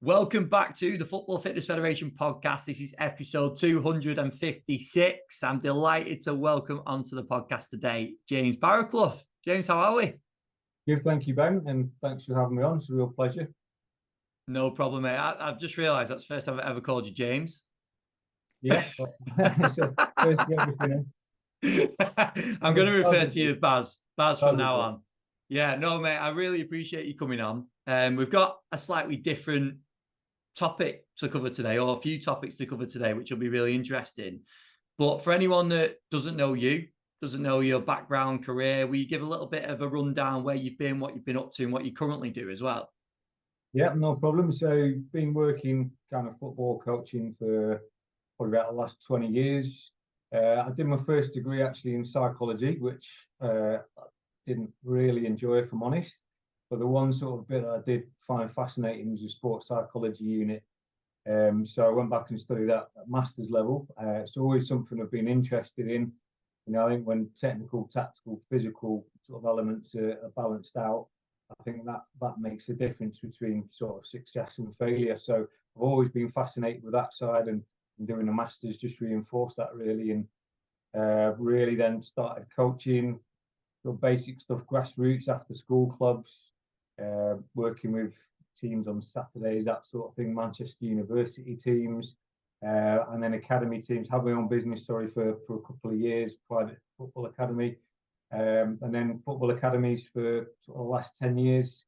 Welcome back to the Football Fitness Federation podcast. This is episode 256. I'm delighted to welcome onto the podcast today James Barraclough. James, how are we? Good, thank you, Ben, and thanks for having me on. It's a real pleasure. No problem, mate. I've just realised that's the first time I've ever called you James. Yeah, so first everything. I'm going to refer to you as Baz from now on. Yeah, no, mate, I really appreciate you coming on. We've got a slightly different topic to cover today, or a few topics to cover today, which will be really interesting. But for anyone that doesn't know you, doesn't know your background, career, will you give a little bit of a rundown where you've been, what you've been up to, and what you currently do as well? Yeah, no problem. So been working kind of football coaching for probably about the last 20 years. I did my first degree actually in psychology, which I didn't really enjoy, if I'm honest. But the one sort of bit that I did find fascinating was the sports psychology unit. So I went back and studied that at master's level. It's always something I've been interested in. You know, I think when technical, tactical, physical sort of elements are balanced out, I think that makes a difference between sort of success and failure. So I've always been fascinated with that side, and doing a master's just reinforced that really, and really then started coaching, sort of basic stuff, grassroots, after school clubs, working with teams on Saturdays, that sort of thing, Manchester University teams, and then academy teams. Had my own business, for a couple of years, private football academy, and then football academies for sort of the last 10 years.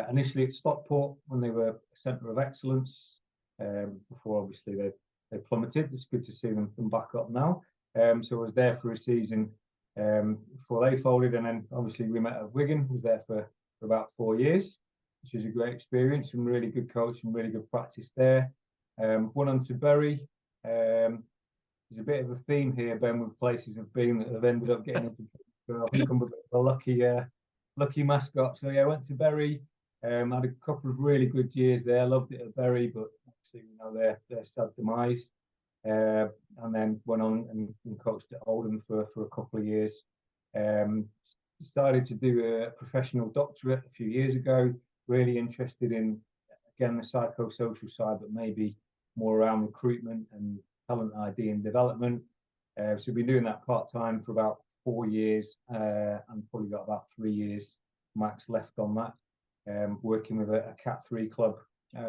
Initially at Stockport when they were a centre of excellence, before obviously they plummeted. It's good to see them back up now. So I was there for a season before they folded, and then obviously we met at Wigan. Was there for about 4 years, which was a great experience and really good coach and really good practice there. Went on to Bury. There's a bit of a theme here, Ben, with places I've been that have ended up getting into. So I think I'm a bit of a lucky mascot. So yeah, I went to Bury. Had a couple of really good years there. Loved it at Bury, but obviously we know their sad demise. And then went on and coached at Oldham for a couple of years. Started to do a professional doctorate a few years ago. Really interested in, again, the psychosocial side, but maybe more around recruitment and talent ID and development. So we've been doing that part-time for about 4 years, and probably got about 3 years max left on that. Working with a Cat 3 club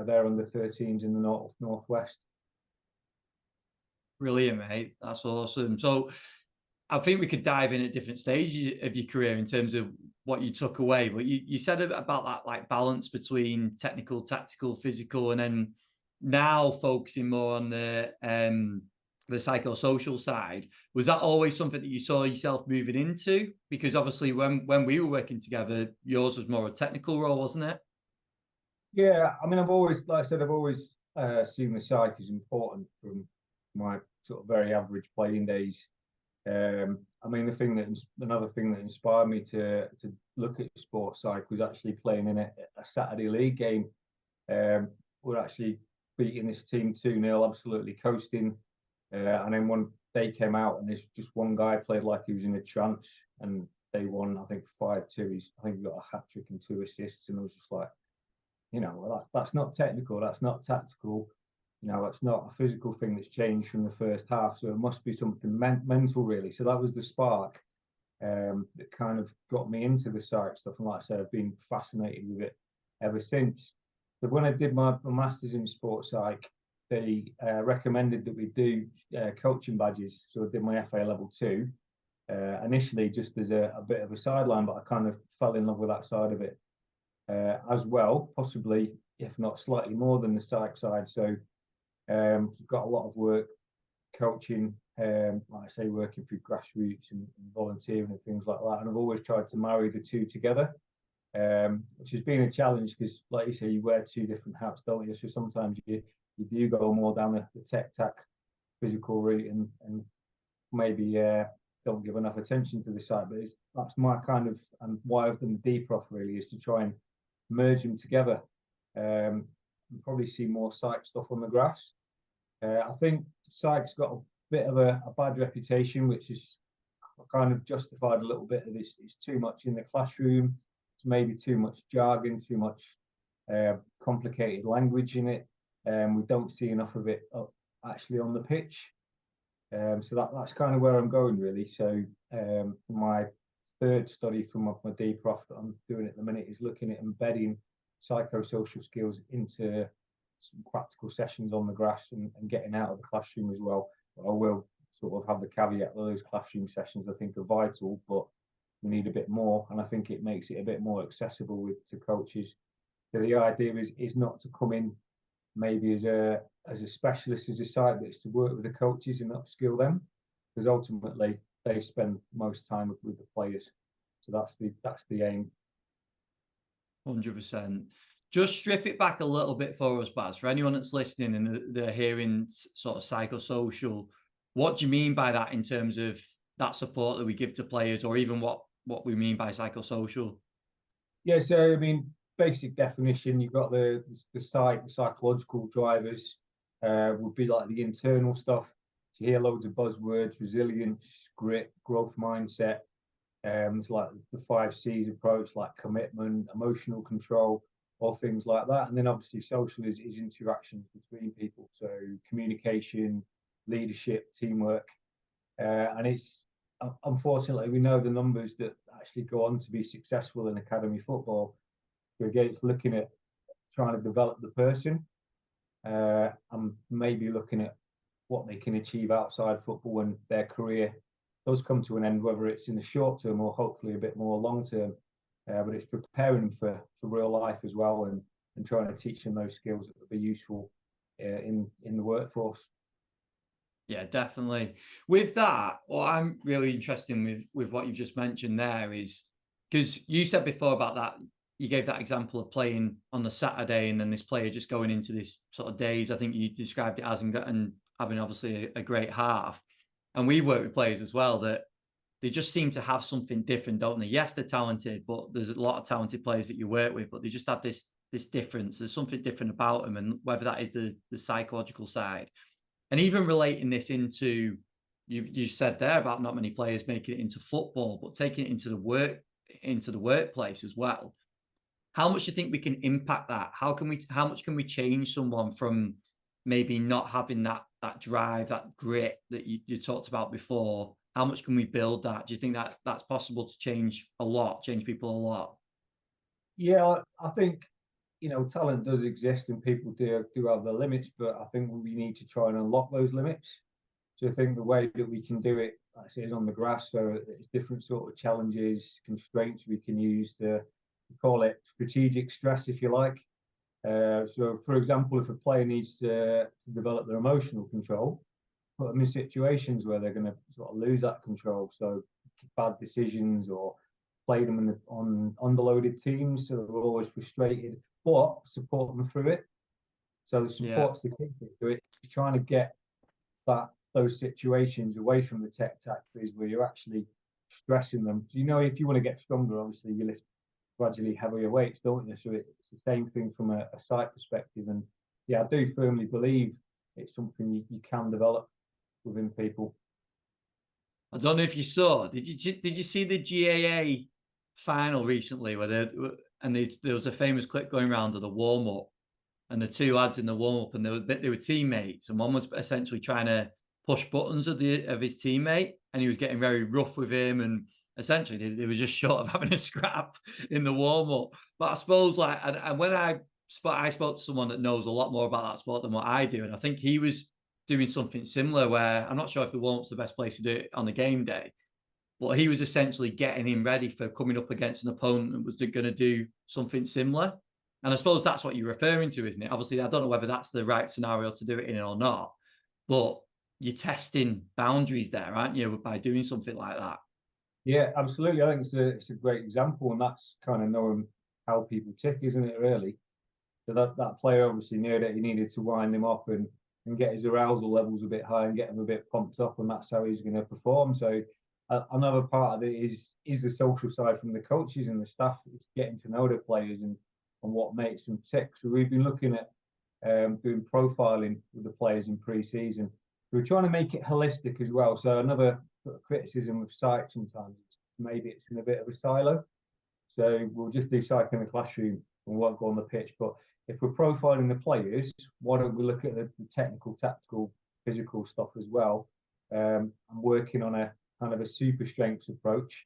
there under 13s in the northwest. Brilliant, mate. That's awesome. So I think we could dive in at different stages of your career in terms of what you took away. But you said about that like balance between technical, tactical, physical, and then now focusing more on the psychosocial side. Was that always something that you saw yourself moving into? Because obviously when we were working together, yours was more a technical role, wasn't it? Yeah, I mean, I've always seen the psyche as important from my sort of very average playing days. I mean, another thing that inspired me to look at sports psych was actually playing in a Saturday league game. We're actually beating this team 2-0, absolutely coasting. And then one day came out, and there's just one guy played like he was in a trance, and they won, I think 5-2. I think he got a hat trick and 2 assists, and I was just like, you know, that's not technical, that's not tactical. You know, it's not a physical thing that's changed from the first half, so it must be something mental, really. So that was the spark that kind of got me into the psych stuff. And like I said, I've been fascinated with it ever since. But when I did my master's in sports psych, they recommended that we do coaching badges. So I did my FA level 2 initially just as a bit of a sideline, but I kind of fell in love with that side of it as well, possibly, if not slightly more than the psych side. So got a lot of work coaching, like I say, working through grassroots and volunteering and things like that. And I've always tried to marry the two together, which has been a challenge because, like you say, you wear 2 different hats, don't you? So sometimes you do go more down the tech physical route and maybe don't give enough attention to the side. But that's my kind of, and why I've done the deep off really, is to try and merge them together. You probably see more psych stuff on the grass. I think psych's got a bit of a bad reputation, which is kind of justified a little bit of this. It's too much in the classroom. It's maybe too much jargon, too much complicated language in it. We don't see enough of it actually on the pitch. So that's kind of where I'm going, really. So my third study from my D-Prof that I'm doing at the minute is looking at embedding psychosocial skills into some practical sessions on the grass and getting out of the classroom as well. But I will sort of have the caveat that those classroom sessions I think are vital, but we need a bit more, and I think it makes it a bit more accessible to coaches. So the idea is not to come in maybe as a specialist as a side, but it's to work with the coaches and upskill them, because ultimately they spend most time with the players. So that's the aim. 100%. Just strip it back a little bit for us, Baz. For anyone that's listening and they're hearing sort of psychosocial, what do you mean by that in terms of that support that we give to players, or even what we mean by psychosocial? Yeah, so I mean, basic definition, you've got the psychological drivers would be like the internal stuff. So you hear loads of buzzwords: resilience, grit, growth mindset. It's like the 5 C's approach, like commitment, emotional control, all things like that. And then obviously social is interactions between people. So communication, leadership, teamwork. And it's, unfortunately, we know the numbers that actually go on to be successful in academy football. So again, it's looking at trying to develop the person and maybe looking at what they can achieve outside football when their career does come to an end, whether it's in the short term or hopefully a bit more long term. But it's preparing them for real life as well, and trying to teach them those skills that would be useful in the workforce. Yeah, definitely. With that, what I'm really interested in with what you've just mentioned there is, because you said before about that, you gave that example of playing on the Saturday and then this player just going into this sort of days, I think you described it as, and having obviously a great half. And we work with players as well that they just seem to have something different, don't they? Yes, they're talented, but there's a lot of talented players that you work with, but they just have this difference. There's something different about them, and whether that is the psychological side. And even relating this into, you said there about not many players making it into football, but taking it into the workplace as well. How much do you think we can impact that? How much can we change someone from maybe not having that drive, that grit that you talked about before? How much can we build that? Do you think that's possible to change people a lot? Yeah, I think, talent does exist and people do have their limits, but I think we need to try and unlock those limits. So I think the way that we can do it, like I say, is on the grass. So it's different sort of challenges, constraints we can use to call it strategic stress, if you like. So, for example, if a player needs to develop their emotional control, put them in situations where they're going to sort of lose that control. So bad decisions, or play them on underloaded teams, so they're always frustrated, but support them through it. So the support's the key to it. It's trying to get those situations away from the tech factories where you're actually stressing them. So, if you want to get stronger, obviously you lift gradually heavier weights, don't you? So it's the same thing from a site perspective. And yeah, I do firmly believe it's something you can develop within people. I don't know if you saw. Did you see the GAA final recently where there was a famous clip going around of the warm up, and the two lads in the warm up, and they were teammates, and one was essentially trying to push buttons of his teammate, and he was getting very rough with him, and essentially they were just short of having a scrap in the warm up. But I suppose and when I spoke to someone that knows a lot more about that sport than what I do, and I think he was doing something similar, where I'm not sure if the warm-up's the best place to do it on the game day, but he was essentially getting him ready for coming up against an opponent that was going to do something similar. And I suppose that's what you're referring to, isn't it? Obviously, I don't know whether that's the right scenario to do it in or not, but you're testing boundaries there, aren't you, by doing something like that? Yeah, absolutely. I think it's a great example, and that's kind of knowing how people tick, isn't it, really? So that player obviously knew that he needed to wind him up and get his arousal levels a bit high and get him a bit pumped up, and that's how he's going to perform. So another part of it is the social side from the coaches and the staff. It's getting to know the players and what makes them tick. So we've been looking at doing profiling with the players in pre-season. We're trying to make it holistic as well. So another sort of criticism of psych sometimes, maybe it's in a bit of a silo. So we'll just do psych in the classroom and won't go on the pitch. But if we're profiling the players, why don't we look at the technical, tactical, physical stuff as well? And working on a kind of a super strengths approach.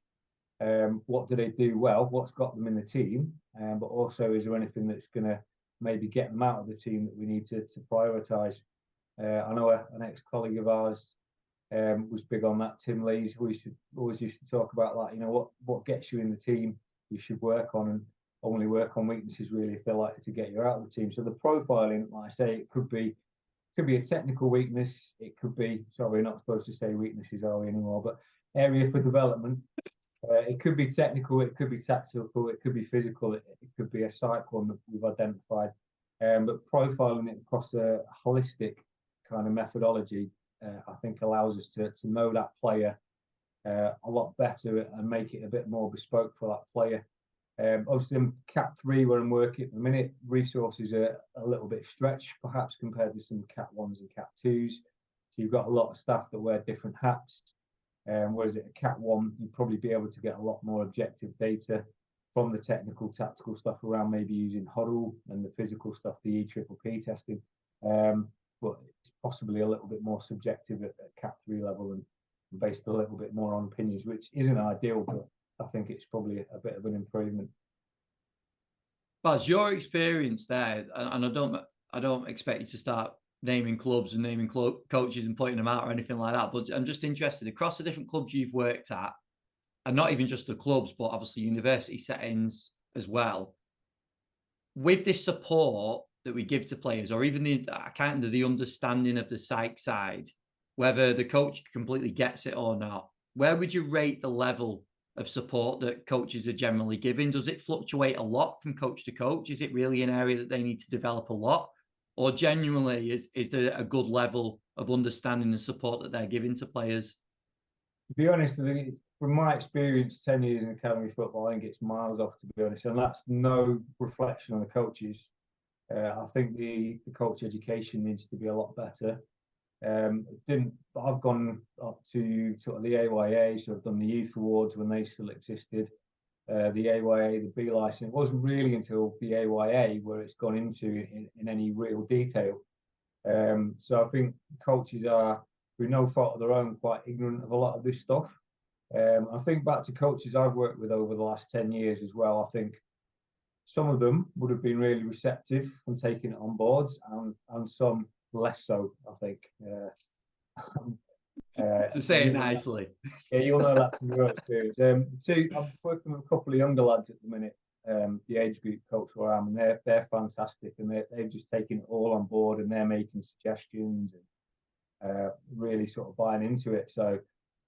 What do they do well? What's got them in the team? But also, is there anything that's going to maybe get them out of the team that we need to prioritise? I know an ex-colleague of ours was big on that. Tim Lees, who always used to talk about that. You know, what gets you in the team, you should work on, and only work on weaknesses really if they're likely to get you out of the team. So the profiling, like I say, it could be a technical weakness. It could be, sorry, we're not supposed to say weaknesses, are we, anymore? But area for development. It could be technical, it could be tactical, it could be physical, it could be a psych one that we've identified. But profiling it across a holistic kind of methodology, I think allows us to know that player a lot better and make it a bit more bespoke for that player. Obviously, in Cat 3, where I'm working at the minute, resources are a little bit stretched, perhaps, compared to some Cat 1s and Cat 2s. So you've got a lot of staff that wear different hats. Whereas at a Cat 1, you'd probably be able to get a lot more objective data from the technical, tactical stuff around maybe using huddle and the physical stuff, the EPPP testing. But it's possibly a little bit more subjective at Cat 3 level and based a little bit more on opinions, which isn't ideal, but I think it's probably a bit of an improvement. Baz, your experience there, and I don't expect you to start naming clubs and naming coaches and pointing them out or anything like that, but I'm just interested across the different clubs you've worked at, and not even just the clubs, but obviously university settings as well. With this support that we give to players, or even the kind of the understanding of the psych side, whether the coach completely gets it or not, where would you rate the level of support that coaches are generally giving? Does it fluctuate a lot from coach to coach? Is it really an area that they need to develop a lot? Or genuinely, is there a good level of understanding and support that they're giving to players? To be honest, I think from my experience, 10 years in academy football, I think it's miles off, to be honest. And that's no reflection on the coaches. I think the coach education needs to be a lot better. I've gone up to sort of the AYA, so I've done the youth awards when they still existed. The AYA, the B license. It wasn't really until the AYA where it's gone into in any real detail. So I think coaches are, through no fault of their own, quite ignorant of a lot of this stuff. I think back to coaches I've worked with over the last 10 years as well. I think some of them would have been really receptive and taking it on board, and some less so, I think. To say it nicely. Yeah, you'll know that from your experience. I'm working with a couple of younger lads at the minute, the age group coach where I am, and they're fantastic, and they've just taken it all on board, and they're making suggestions and really sort of buying into it. So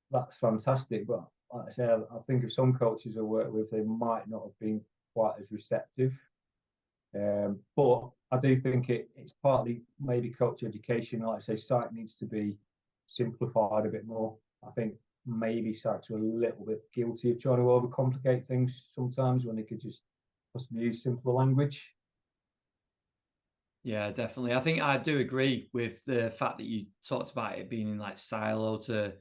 that's fantastic. But like I say, I think of some coaches I work with, they might not have been quite as receptive. But I do think it's partly maybe coach education. Like I say, psych needs to be simplified a bit more. I think maybe psychs are a little bit guilty of trying to overcomplicate things sometimes when they could just possibly use simpler language. Yeah, definitely. I think I do agree with the fact that you talked about it being in like silo to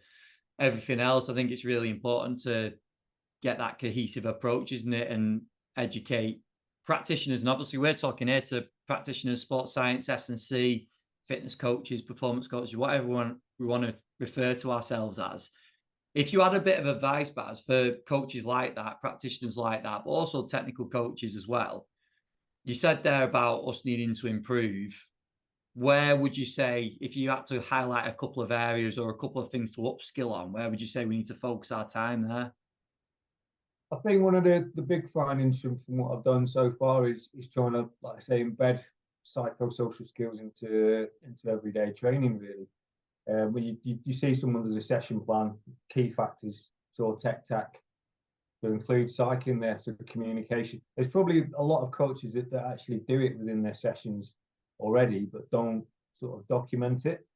everything else. I think it's really important to get that cohesive approach, isn't it? And educate practitioners. And obviously we're talking here to practitioners, sports science, S&C, fitness coaches, performance coaches, whatever we want to refer to ourselves as. If you had a bit of advice, Baz, for coaches like that, practitioners like that, but also technical coaches as well, you said there about us needing to improve. Where would you say, if you had to highlight a couple of areas or a couple of things to upskill on, where would you say we need to focus our time there? I think one of the big findings from what I've done so far is trying to, like I say, embed psychosocial skills into everyday training, really. When you see someone does a session plan, key factors, sort of tech to include psych in there, so communication. There's probably a lot of coaches that actually do it within their sessions already, but don't sort of document it.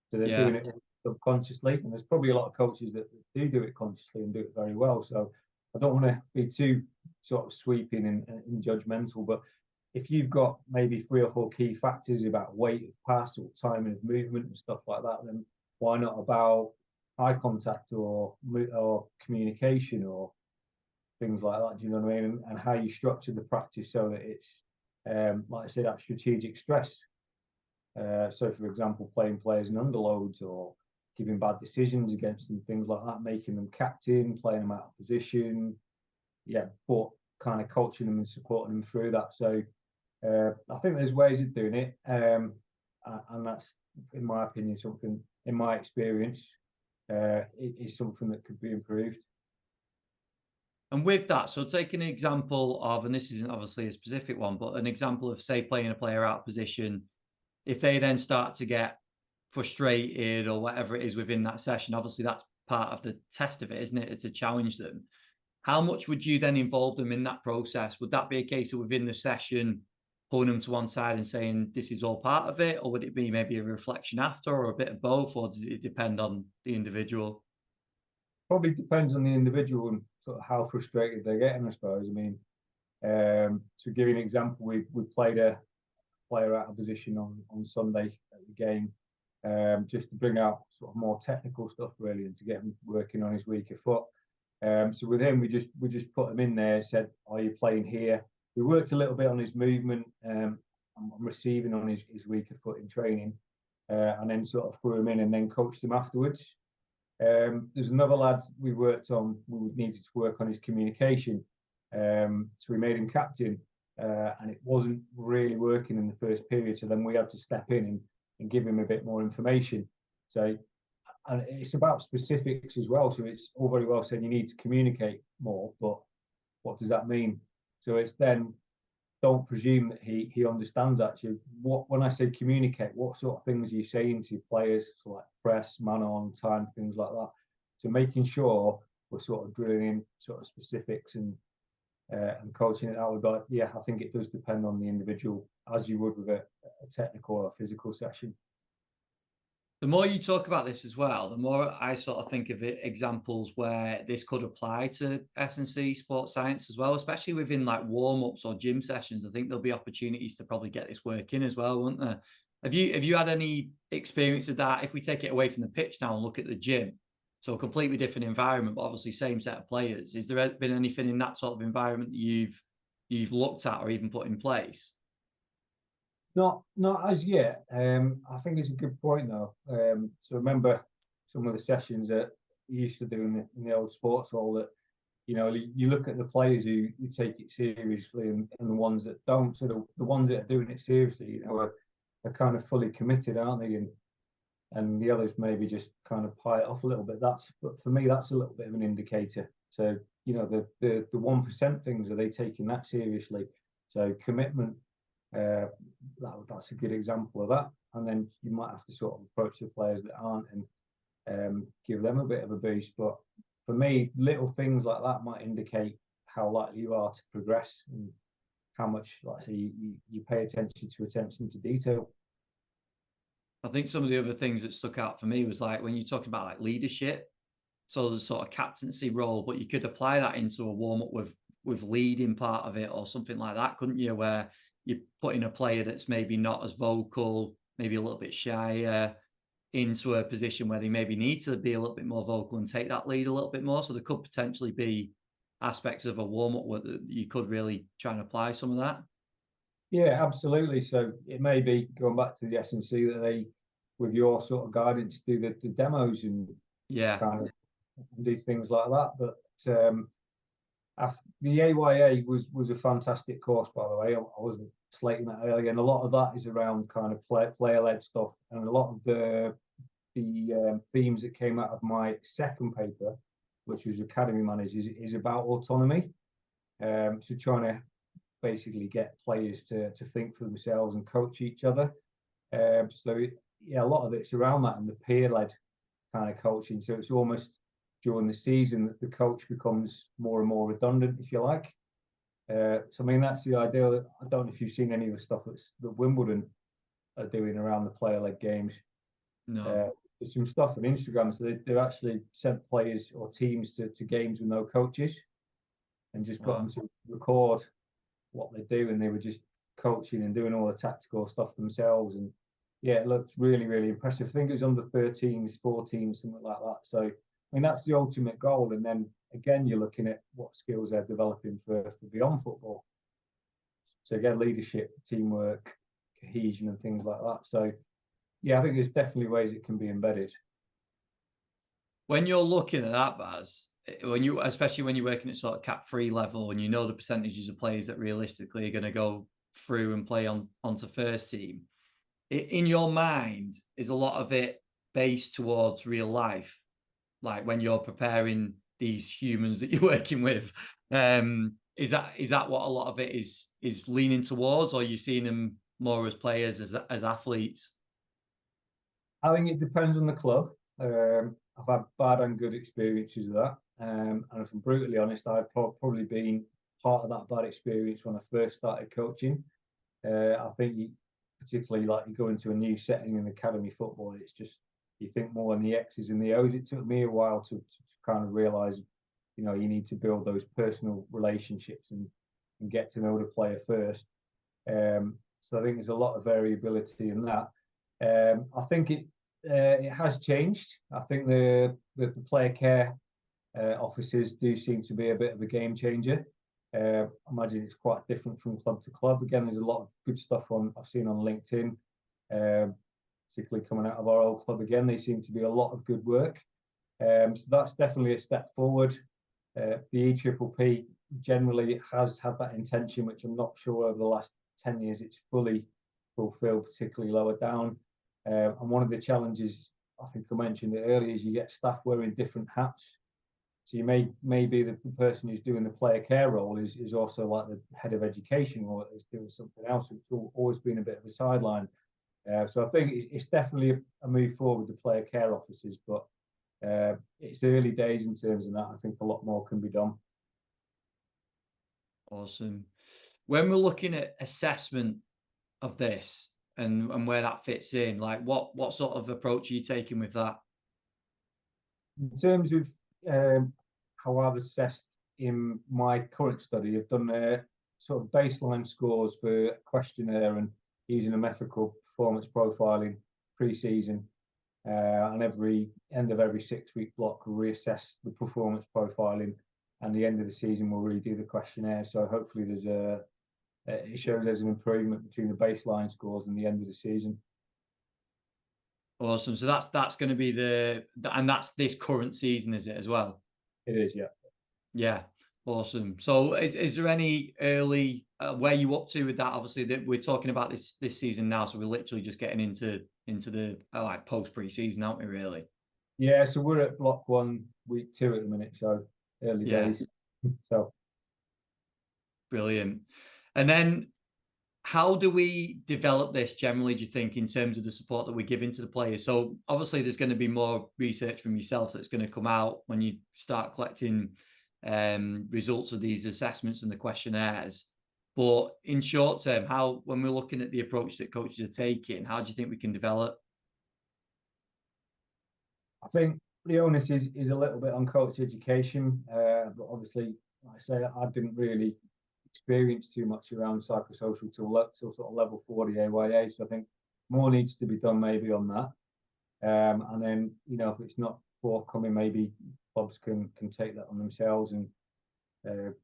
So they're doing it subconsciously. And there's probably a lot of coaches that do it consciously and do it very well. So I don't want to be too sort of sweeping and judgmental, but if you've got maybe 3 or 4 key factors about weight of pass or timing of movement and stuff like that, then why not about eye contact or communication or things like that. Do you know what I mean? And how you structure the practice so that it's, like I said, that strategic stress. So, for example, playing players in underloads or giving bad decisions against them, things like that, making them captain, playing them out of position. Yeah, but kind of coaching them and supporting them through that. So, I think there's ways of doing it. And that's, in my opinion, something, in my experience, it is something that could be improved. And with that, so take an example of, and this isn't obviously a specific one, but an example of, say, playing a player out of position. If they then start to get frustrated or whatever it is within that session, obviously that's part of the test of it, isn't it? To challenge them. How much would you then involve them in that process? Would that be a case of within the session, pulling them to one side and saying this is all part of it? Or would it be maybe a reflection after, or a bit of both? Or does it depend on the individual? Probably depends on the individual and sort of how frustrated they're getting, I suppose. I mean, to give you an example, we played a player out of position on Sunday at the game, just to bring out sort of more technical stuff really, and to get him working on his weaker foot. So with him, we just put him in there, said, "Are you playing here?" We worked a little bit on his movement, and receiving on his weaker foot in training, and then sort of threw him in and then coached him afterwards. There's another lad we worked on. We needed to work on his communication, so we made him captain, and it wasn't really working in the first period. So then we had to step in and give him a bit more information. So, and it's about specifics as well. So it's all very well saying you need to communicate more, but what does that mean? So it's then, don't presume that he understands actually what, when I say communicate, what sort of things are you saying to your players, so like press, man on, time, things like that. So making sure we're sort of drilling in sort of specifics and coaching it out with, but yeah, I think it does depend on the individual, as you would with a technical or physical session. The more you talk about this as well, the more I sort of think of it, examples where this could apply to S&C sports science as well, especially within like warm-ups or gym sessions. I think there'll be opportunities to probably get this work in as well, won't there? Have you had any experience of that? If we take it away from the pitch now and look at the gym, so a completely different environment, but obviously same set of players. Is there been anything in that sort of environment that you've looked at or even put in place? Not as yet. I think it's a good point though. So remember some of the sessions that you used to do in the old sports hall, that you look at the players who take it seriously and the ones that don't. So the ones that are doing it seriously, are kind of fully committed, aren't they? And the others maybe just kind of pie it off a little bit. But for me, that's a little bit of an indicator. So the 1% things, are they taking that seriously? So commitment. That's a good example of that. And then you might have to sort of approach the players that aren't and give them a bit of a boost. But for me, little things like that might indicate how likely you are to progress and how much, like I say, you pay attention to detail. I think some of the other things that stuck out for me was like when you talk about like leadership, so the sort of captaincy role, but you could apply that into a warm-up with leading part of it or something like that, couldn't you? Where you put in a player that's maybe not as vocal, maybe a little bit shy, into a position where they maybe need to be a little bit more vocal and take that lead a little bit more. So there could potentially be aspects of a warm-up where you could really try and apply some of that. Yeah, absolutely. So it may be going back to the S&C that they, with your sort of guidance, do the demos and kind of do things like that. But the AYA was a fantastic course, by the way. I wasn't slating that earlier, and a lot of that is around kind of player-led stuff, and a lot of the themes that came out of my second paper, which was Academy Managers, is about autonomy. So trying to basically get players to think for themselves and coach each other. So yeah, a lot of it's around that and the peer-led kind of coaching. So it's almost during the season that the coach becomes more and more redundant, if you like. So I mean, that's the idea. I don't know if you've seen any of the stuff that Wimbledon are doing around the player-led games. No. There's some stuff on Instagram. So they've actually sent players or teams to games with no coaches and just got them to record what they do, and they were just coaching and doing all the tactical stuff themselves. And yeah, it looked really, really impressive. I think it was under 13s, 14s, something like that. So mean, that's the ultimate goal. And then again, you're looking at what skills they're developing for beyond football. So again, leadership, teamwork, cohesion, and things like that. So yeah, I think there's definitely ways it can be embedded. When you're looking at that, Baz, especially when you're working at sort of cap 3 level and you know the percentages of players that realistically are going to go through and play onto first team, in your mind, is a lot of it based towards real life? Like when you're preparing these humans that you're working with, is that what a lot of it is leaning towards, or are you seeing them more as players, as athletes? I think it depends on the club. I've had bad and good experiences of that. And if I'm brutally honest, I've probably been part of that bad experience when I first started coaching. I think particularly like you go into a new setting in academy football, it's just, you think more on the X's and the O's. It took me a while to kind of realize, you know, you need to build those personal relationships and get to know the player first. So I think there's a lot of variability in that. I think it has changed. I think the player care offices do seem to be a bit of a game changer. I imagine it's quite different from club to club. Again, there's a lot of good stuff I've seen on LinkedIn, particularly coming out of our old club. Again, they seem to be a lot of good work. So that's definitely a step forward. The EPPP generally has had that intention, which I'm not sure over the last 10 years it's fully fulfilled, particularly lower down. And one of the challenges, I think I mentioned it earlier, is you get staff wearing different hats. So you may be the person who's doing the player care role is also like the head of education or is doing something else. It's always been a bit of a sideline. So I think it's definitely a move forward with the player care officers, but it's early days in terms of that. I think a lot more can be done. Awesome. When we're looking at assessment of this and where that fits in, like what sort of approach are you taking with that? In terms of how I've assessed in my current study, I've done sort of baseline scores for a questionnaire and using a method called performance profiling pre-season. And every end of every 6-week block, we'll reassess the performance profiling, and the end of the season we'll redo the questionnaire. So hopefully it shows there's an improvement between the baseline scores and the end of the season. Awesome. So that's going to be and that's this current season, is it as well? It is, yeah. Yeah. Awesome. So is there any early where you up to with that? Obviously that we're talking about this season now, so we're literally just getting into the like post pre-season, aren't we, really? Yeah, so we're at block 1, week 2 at the minute, so early days. So brilliant. And then how do we develop this generally, do you think, in terms of the support that we're giving to the players? So obviously there's going to be more research from yourself that's going to come out when you start collecting results of these assessments and the questionnaires. But in short term, when we're looking at the approach that coaches are taking, how do you think we can develop? I think the onus is a little bit on coach education, but obviously, like I say, I didn't really experience too much around psychosocial till sort of level 40 AYA. So I think more needs to be done maybe on that. And then, you know, if it's not forthcoming, maybe clubs can take that on themselves, and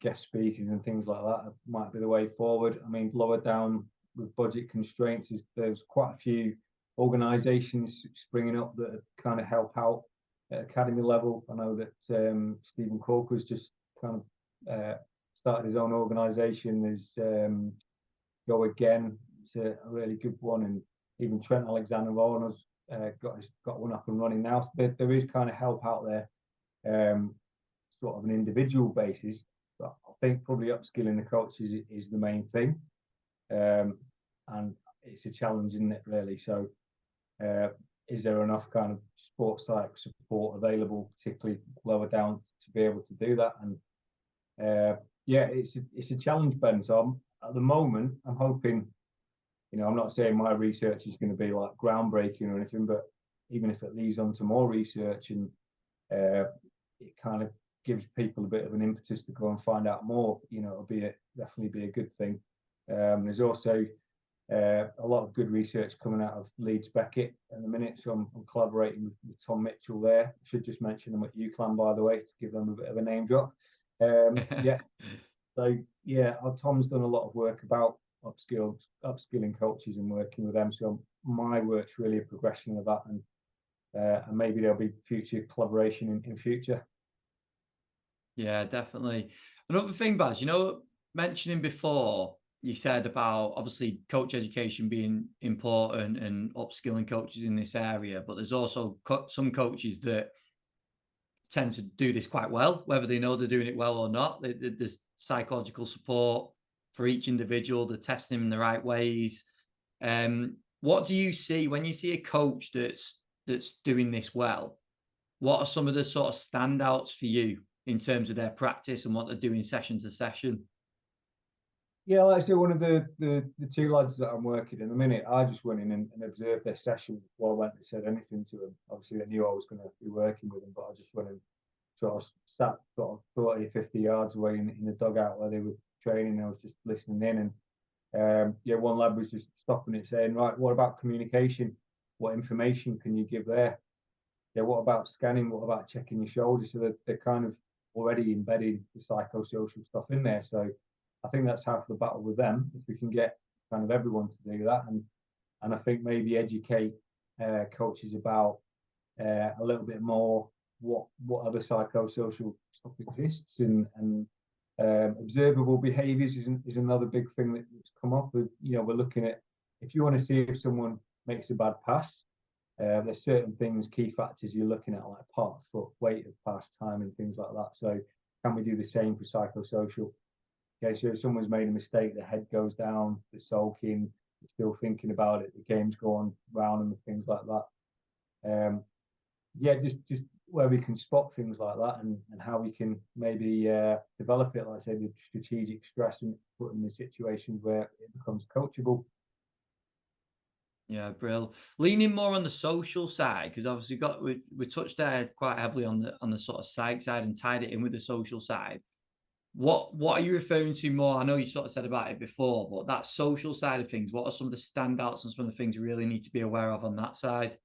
guest speakers and things like that might be the way forward. I mean, lower down with budget constraints, there's quite a few organisations springing up that kind of help out at academy level. I know that Stephen Corker's just kind of started his own organisation. There's Go Again, it's a really good one, and even Trent Alexander-Arnold's got one up and running now. So there is kind of help out there, sort of an individual basis. But I think probably upskilling the coaches is the main thing, and it's a challenge, isn't it, really? So is there enough kind of sports psych support available, particularly lower down, to be able to do that? And yeah, it's a challenge, Ben. So at the moment, I'm hoping, you know, I'm not saying my research is going to be like groundbreaking or anything, but even if it leads on to more research and it kind of gives people a bit of an impetus to go and find out more, you know, it'll definitely be a good thing. There's also A lot of good research coming out of Leeds Beckett at the minute, so I'm collaborating with Tom Mitchell there. I should just mention them at UCLan, by the way, to give them a bit of a name drop. Yeah, so yeah, Tom's done a lot of work about upskilling coaches and working with them. So my work's really a progression of that, and maybe there'll be future collaboration in future. Yeah, definitely. Another thing, Baz, you know, mentioning before, you said about obviously coach education being important and upskilling coaches in this area, but there's also some coaches that tend to do this quite well, whether they know they're doing it well or not. There's psychological support for each individual. They're testing them in the right ways. What do you see when you see a coach that's doing this well? What are some of the sort of standouts for you in terms of their practice and what they're doing session to session? Yeah, like I say, one of the two lads that I'm working in a minute, I just went in and observed their session before I went and said anything to them. Obviously, they knew I was going to be working with them, but I just went and sort of sat sort of 40, 50 yards away in the dugout where they were training. I was just listening in, and yeah, one lad was just stopping it, saying, "Right, what about communication? What information can you give there? Yeah, what about scanning? What about checking your shoulders?" So they're kind of already embedding the psychosocial stuff in there. So I think that's half the battle with them. If we can get kind of everyone to do that, and I think maybe educate coaches about a little bit more what other psychosocial stuff exists, and observable behaviours is another big thing that's come up. With, you know, we're looking at, if you want to see if someone makes a bad pass, there's certain things, key factors you're looking at, like part of foot, weight of pass, time, and things like that. So can we do the same for psychosocial? Okay, so if someone's made a mistake, the head goes down, they're sulking, they're still thinking about it, the game's going round and things like that. Yeah, just where we can spot things like that, and how we can maybe develop it, like I say, with strategic stress, and put in the situations where it becomes coachable. Yeah, Brill. Leaning more on the social side, because obviously we touched there quite heavily on the sort of psych side and tied it in with the social side. What are you referring to more? I know you sort of said about it before, but that social side of things, what are some of the standouts and some of the things you really need to be aware of on that side?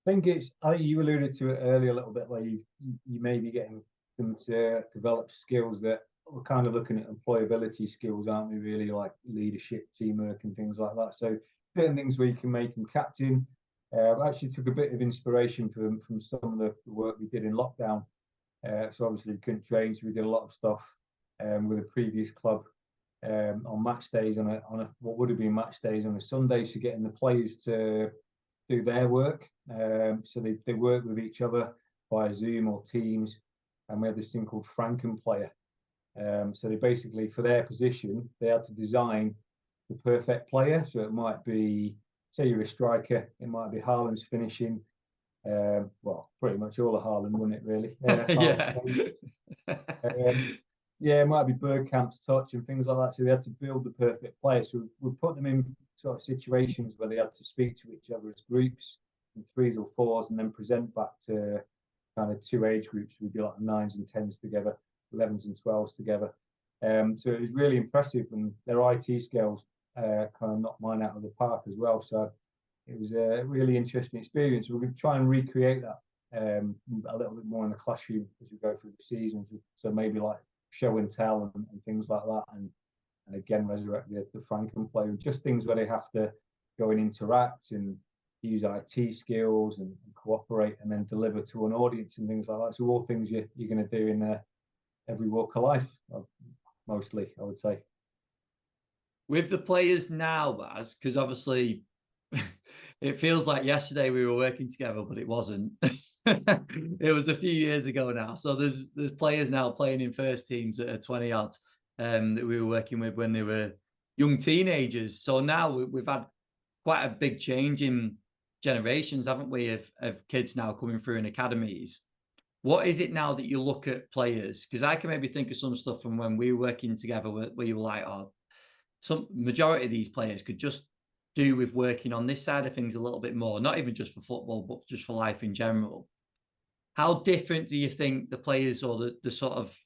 I think you alluded to it earlier a little bit, where you may be getting them to develop skills that we're kind of looking at employability skills, aren't we? Really, like leadership, teamwork, and things like that. So certain things where you can make them captain. I actually took a bit of inspiration from some of the work we did in lockdown. So obviously we couldn't train, so we did a lot of stuff with a previous club on match days, on a what would have been match days on a Sunday, so getting the players to do their work. So they work with each other via Zoom or Teams, and we had this thing called Franken Player. So they basically, for their position, they had to design the perfect player. So it might be, say you're a striker, it might be Haaland's finishing. Well, pretty much all of Haaland, wouldn't it, really? Yeah. Yeah, it might be Bergkamp's touch and things like that. So they had to build the perfect player. So we put them in sort of situations where they had to speak to each other as groups, in threes or fours, and then present back to kind of two age groups. We'd be like nines and tens together, 11s and 12s together. So it was really impressive, and their IT skills kind of knocked mine out of the park as well. So it was a really interesting experience. We're going to try and recreate that a little bit more in the classroom as we go through the seasons. So maybe like show and tell and things like that, and again resurrect the Franken play, just things where they have to go and interact and use IT skills and cooperate, and then deliver to an audience and things like that. So all things you're going to do in every walk of life, mostly, I would say. With the players now, Baz, because obviously it feels like yesterday we were working together, but it wasn't. It was a few years ago now. So there's players now playing in first teams that are 20 odd that we were working with when they were young teenagers. So now we've had quite a big change in generations, haven't we, of kids now coming through in academies. What is it now that you look at players? Because I can maybe think of some stuff from when we were working together where you were like, oh, some majority of these players could just do with working on this side of things a little bit more, not even just for football, but just for life in general. How different do you think the players, or the sort of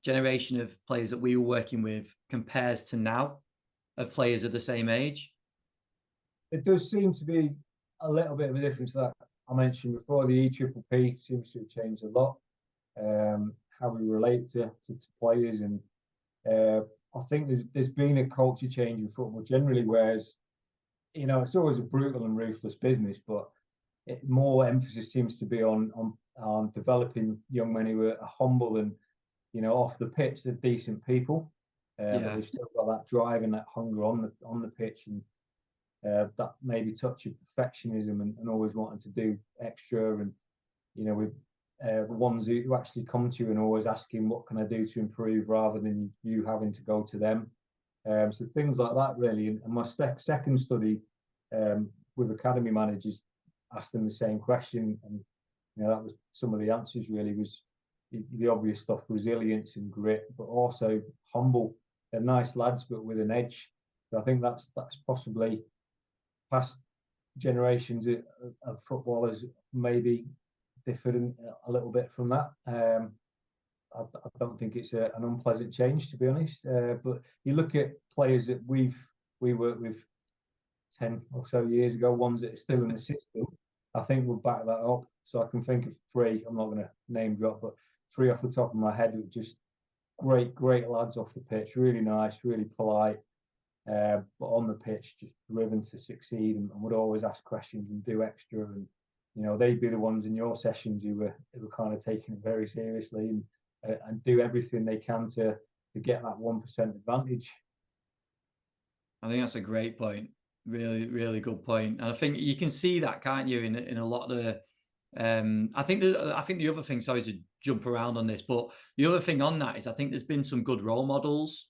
generation of players that we were working with compares to now? of players of the same age? It does seem to be a little bit of a difference that I mentioned before. The EPPP seems to have changed a lot. How we relate to players, and I think there's been a culture change in football generally, whereas it's always a brutal and ruthless business, but more emphasis seems to be on developing young men who are humble and off the pitch they're decent people, but they've still got that drive and that hunger on the pitch, and that maybe touch of perfectionism and always wanting to do extra, and with the ones who actually come to you and always asking what can I do to improve rather than you having to go to them. So things like that really. And my second study with academy managers asked them the same question, and that was some of the answers really, was the obvious stuff: resilience and grit, but also humble. They're nice lads but with an edge. So I think that's possibly past generations of footballers maybe differed a little bit from that. I don't think it's an unpleasant change, to be honest. But you look at players that we worked with 10 or so years ago, ones that are still in the system, I think we'll back that up. So I can think of 3, I'm not going to name drop, but 3 off the top of my head who are just great lads off the pitch, really nice, really polite, but on the pitch just driven to succeed, and would always ask questions and do extra. And they'd be the ones in your sessions who were kind of taking it very seriously and do everything they can to get that 1% advantage. I think that's a great point. Really, really good point. And I think you can see that, can't you, in a lot of the I think the other thing, sorry to jump around on this, but the other thing on that is I think there's been some good role models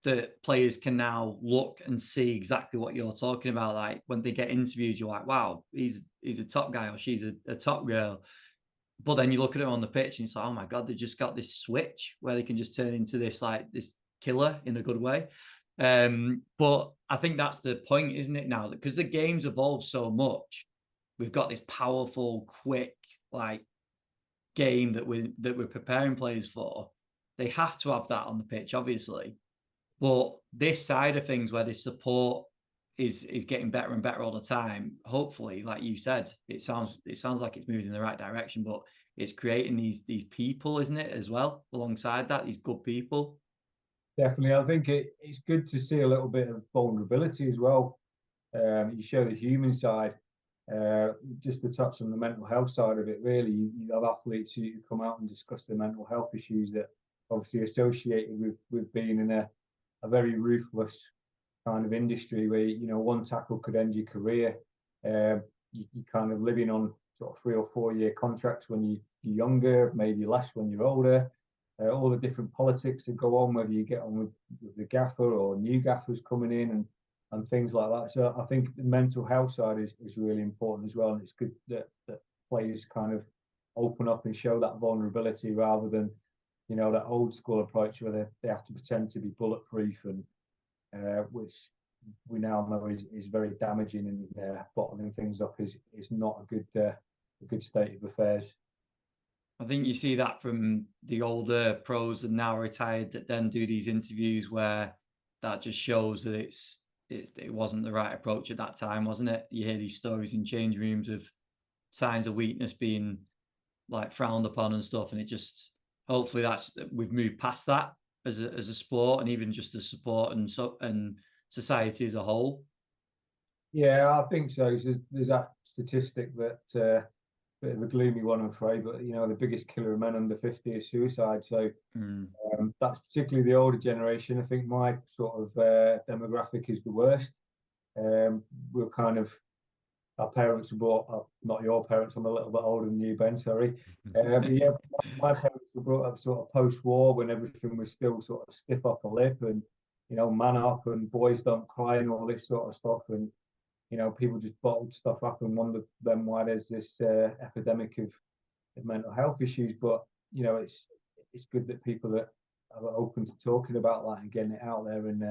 that players can now look and see exactly what you're talking about. Like when they get interviewed, you're like, wow, he's a top guy or she's a top girl. But then you look at them on the pitch and it's like, oh my God, they just got this switch where they can just turn into this killer in a good way. But I think that's the point, isn't it, now? Because the game's evolved so much. We've got this powerful, quick, game that we're preparing players for. They have to have that on the pitch, obviously. But this side of things, where this support is getting better and better all the time, hopefully, like you said, it sounds like it's moving in the right direction. But it's creating these people, isn't it, as well, alongside that, these good people. Definitely. I think it's good to see a little bit of vulnerability as well. You show the human side. Just to touch on the mental health side of it, really, you have athletes who come out and discuss their mental health issues that obviously associated with being in a very ruthless kind of industry where one tackle could end your career. You kind of living on sort of 3 or 4 year contracts when you're younger, maybe less when you're older. All the different politics that go on, whether you get on with the gaffer or new gaffers coming in and things like that. So I think the mental health side is really important as well. And it's good that players kind of open up and show that vulnerability rather than, that old school approach where they have to pretend to be bulletproof, and which we now know is very damaging, and bottling things up is not a good state of affairs. I think you see that from the older pros that now retired that then do these interviews where that just shows that it wasn't the right approach at that time, wasn't it? You hear these stories in change rooms of signs of weakness being frowned upon and stuff, and it just, hopefully we've moved past that as a sport, and even just the support and society as a whole. Yeah, I think so. There's that statistic that bit of a gloomy one, I'm afraid, but the biggest killer of men under 50 is suicide. So that's particularly the older generation. I think my sort of demographic is the worst. We're kind of, our parents were brought up, not your parents, I'm a little bit older than you, Ben, sorry. But yeah, my parents were brought up sort of post-war when everything was still sort of stiff upper lip and, man up and boys don't cry and all this sort of stuff. And, people just bottled stuff up and wonder then why there's this epidemic of mental health issues. But, it's good that people that are open to talking about that and getting it out there and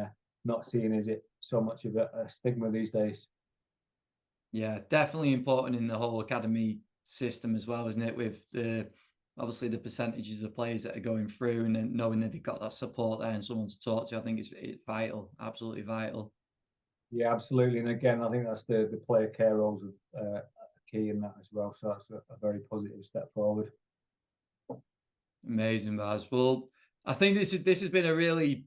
not seeing as it so much of a stigma these days. Yeah, definitely important in the whole academy system as well, isn't it? With the obviously the percentages of players that are going through, and then knowing that they've got that support there and someone to talk to, I think it's vital, absolutely vital. Yeah, absolutely. And again, I think that's the player care roles are key in that as well. So that's a very positive step forward. Amazing, Baz. Well, I think this has been a really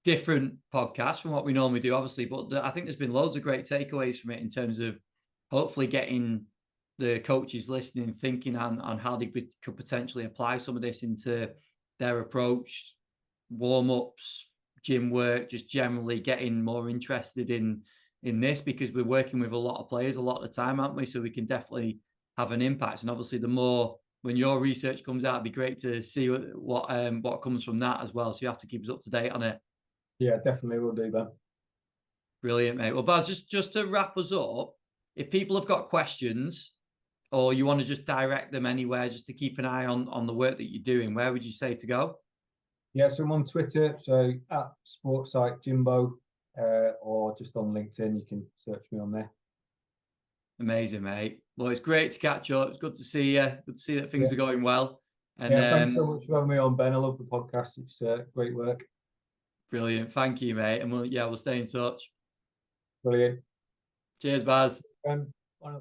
different podcast from what we normally do, obviously, but I think there's been loads of great takeaways from it in terms of hopefully getting the coaches listening, thinking on how they could potentially apply some of this into their approach, warm-ups, gym work, just generally getting more interested in this, because we're working with a lot of players a lot of the time, aren't we? So we can definitely have an impact. And obviously the more, when your research comes out, it'd be great to see what comes from that as well. So you have to keep us up to date on it. Yeah, definitely will do that. Brilliant, mate. Well, Baz, just to wrap us up, if people have got questions or you want to just direct them anywhere, just to keep an eye on the work that you're doing, where would you say to go? Yeah, so I'm on Twitter, so at SportsPsychJimbo, or just on LinkedIn, you can search me on there. Amazing, mate. Well, it's great to catch up. It's good to see you. Good to see that things are going well. And yeah, thanks so much for having me on, Ben. I love the podcast. It's great work. Brilliant. Thank you, mate. And we'll stay in touch. Brilliant. Cheers, Baz. Bye.